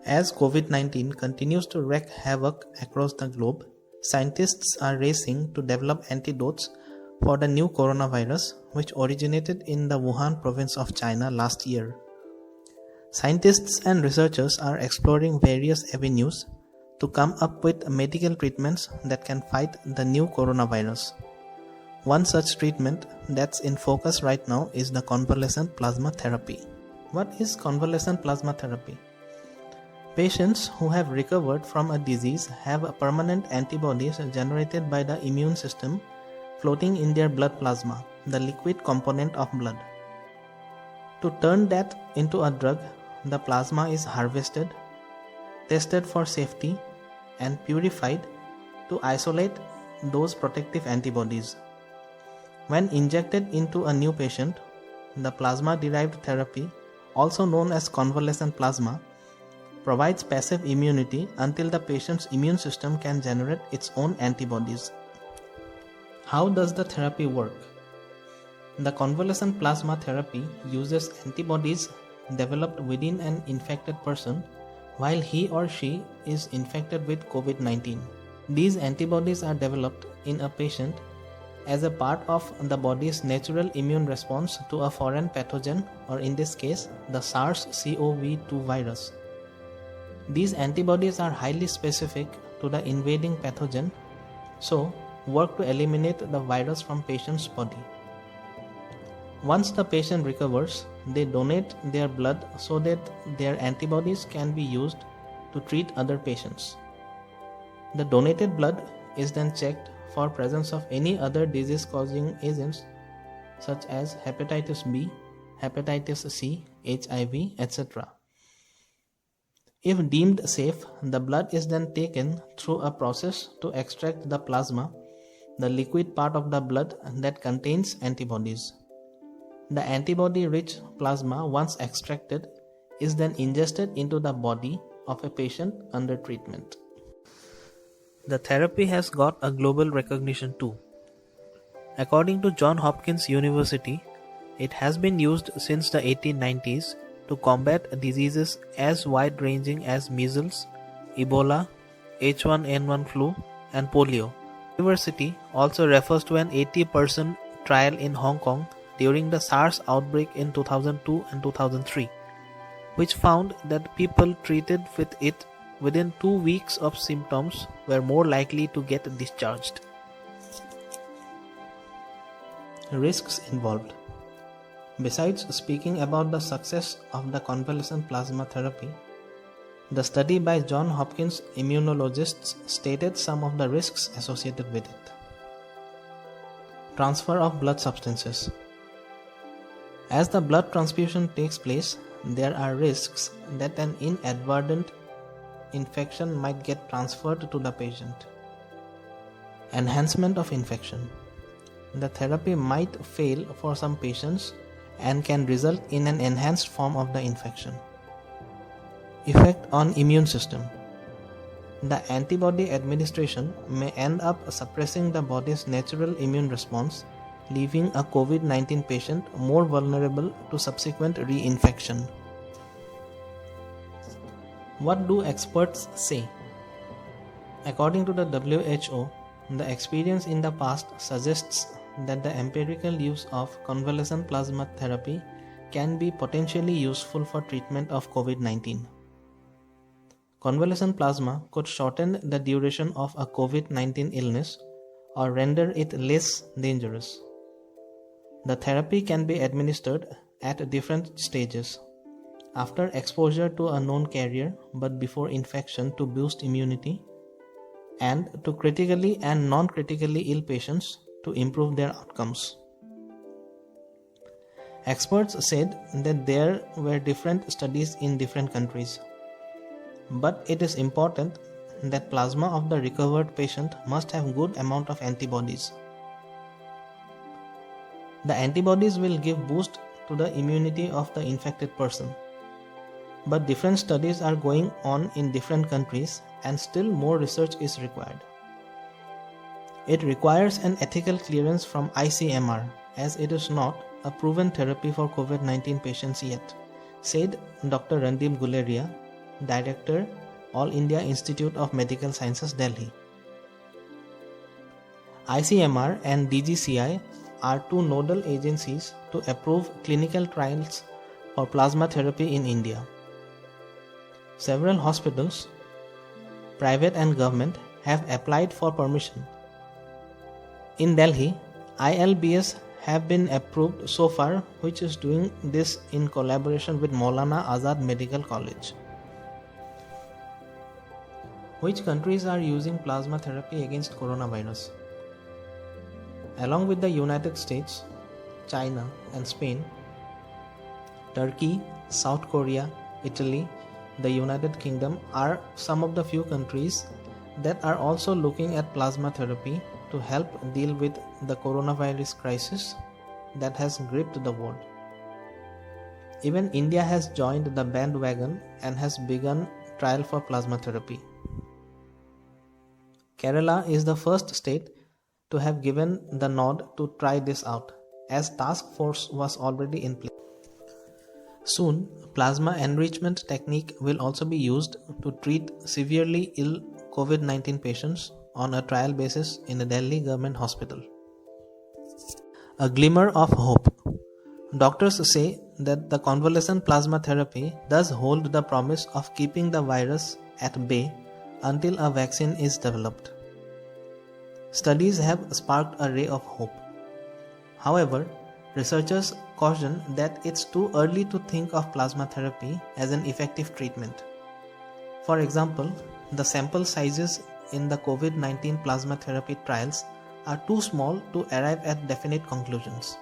As COVID-19 continues to wreak havoc across the globe, scientists are racing to develop antidotes for the new coronavirus, which originated in the Wuhan province of China last year. Scientists and researchers are exploring various avenues to come up with medical treatments that can fight the new coronavirus. One such treatment that's in focus right now is the convalescent plasma therapy. What is convalescent plasma therapy? Patients who have recovered from a disease have permanent antibodies generated by the immune system floating in their blood plasma, the liquid component of blood. To turn that into a drug, the plasma is harvested, tested for safety, and purified to isolate those protective antibodies. When injected into a new patient, the plasma-derived therapy, also known as convalescent plasma, provides passive immunity until the patient's immune system can generate its own antibodies. How does the therapy work? The convalescent plasma therapy uses antibodies developed within an infected person while he or she is infected with COVID-19. These antibodies are developed in a patient as a part of the body's natural immune response to a foreign pathogen, or in this case, the SARS-CoV-2 virus. These antibodies are highly specific to the invading pathogen, so work to eliminate the virus from patient's body. Once the patient recovers, they donate their blood so that their antibodies can be used to treat other patients. The donated blood is then checked for presence of any other disease-causing agents such as hepatitis B, hepatitis C, HIV, etc. If deemed safe, the blood is then taken through a process to extract the plasma, the liquid part of the blood that contains antibodies. The antibody-rich plasma, once extracted, is then ingested into the body of a patient under treatment. The therapy has got a global recognition too. According to Johns Hopkins University, it has been used since the 1890s to combat diseases as wide-ranging as measles, Ebola, H1N1 flu, and polio. The university also refers to an 80-person trial in Hong Kong during the SARS outbreak in 2002 and 2003, which found that people treated with it within 2 weeks of symptoms were more likely to get discharged. Risks involved. Besides speaking about the success of the convalescent plasma therapy, the study by Johns Hopkins immunologists stated some of the risks associated with it. Transfer of blood substances. As the blood transfusion takes place, there are risks that an inadvertent infection might get transferred to the patient. Enhancement of infection. The therapy might fail for some patients and can result in an enhanced form of the infection. Effect on immune system. The antibody administration may end up suppressing the body's natural immune response, leaving a COVID-19 patient more vulnerable to subsequent reinfection. What do experts say? According to the WHO, the experience in the past suggests that the empirical use of convalescent plasma therapy can be potentially useful for treatment of COVID-19. Convalescent plasma could shorten the duration of a COVID-19 illness or render it less dangerous. The therapy can be administered at different stages: after exposure to a known carrier but before infection to boost immunity, and to critically and non-critically ill patients to improve their outcomes. Experts said that there were different studies in different countries, but it is important that plasma of the recovered patient must have good amount of antibodies. The antibodies will give boost to the immunity of the infected person, but different studies are going on in different countries and still more research is required. It requires an ethical clearance from ICMR, as it is not a proven therapy for COVID-19 patients yet, said Dr. Randeep Guleria, Director, All India Institute of Medical Sciences, Delhi. ICMR and DGCI are two nodal agencies to approve clinical trials for plasma therapy in India. Several hospitals, private and government, have applied for permission. In Delhi, ILBS have been approved so far, which is doing this in collaboration with Maulana Azad Medical College. Which countries are using plasma therapy against coronavirus? Along with the United States, China and Spain, Turkey, South Korea, Italy, the United Kingdom are some of the few countries that are also looking at plasma therapy to help deal with the coronavirus crisis that has gripped the world. Even India has joined the bandwagon and has begun trial for plasma therapy. Kerala is the first state to have given the nod to try this out, as task force was already in place. Soon, plasma enrichment technique will also be used to treat severely ill COVID-19 patients on a trial basis in a Delhi government hospital. A glimmer of hope. Doctors say that the convalescent plasma therapy does hold the promise of keeping the virus at bay until a vaccine is developed. Studies have sparked a ray of hope. However, researchers caution that it's too early to think of plasma therapy as an effective treatment. For example, the sample sizes in the COVID-19 plasma therapy trials are too small to arrive at definite conclusions.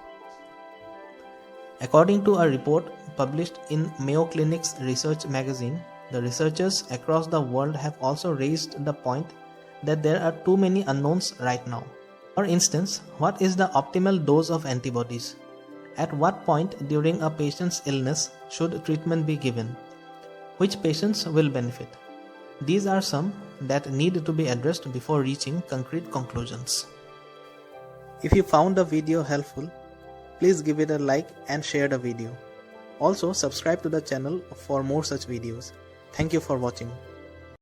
According to a report published in Mayo Clinic's Research magazine, the researchers across the world have also raised the point that there are too many unknowns right now. For instance, what is the optimal dose of antibodies? At what point during a patient's illness should treatment be given? Which patients will benefit? These are some that need to be addressed before reaching concrete conclusions. If you found the video helpful, please give it a like and share the video. Also, subscribe to the channel for more such videos. Thank you for watching.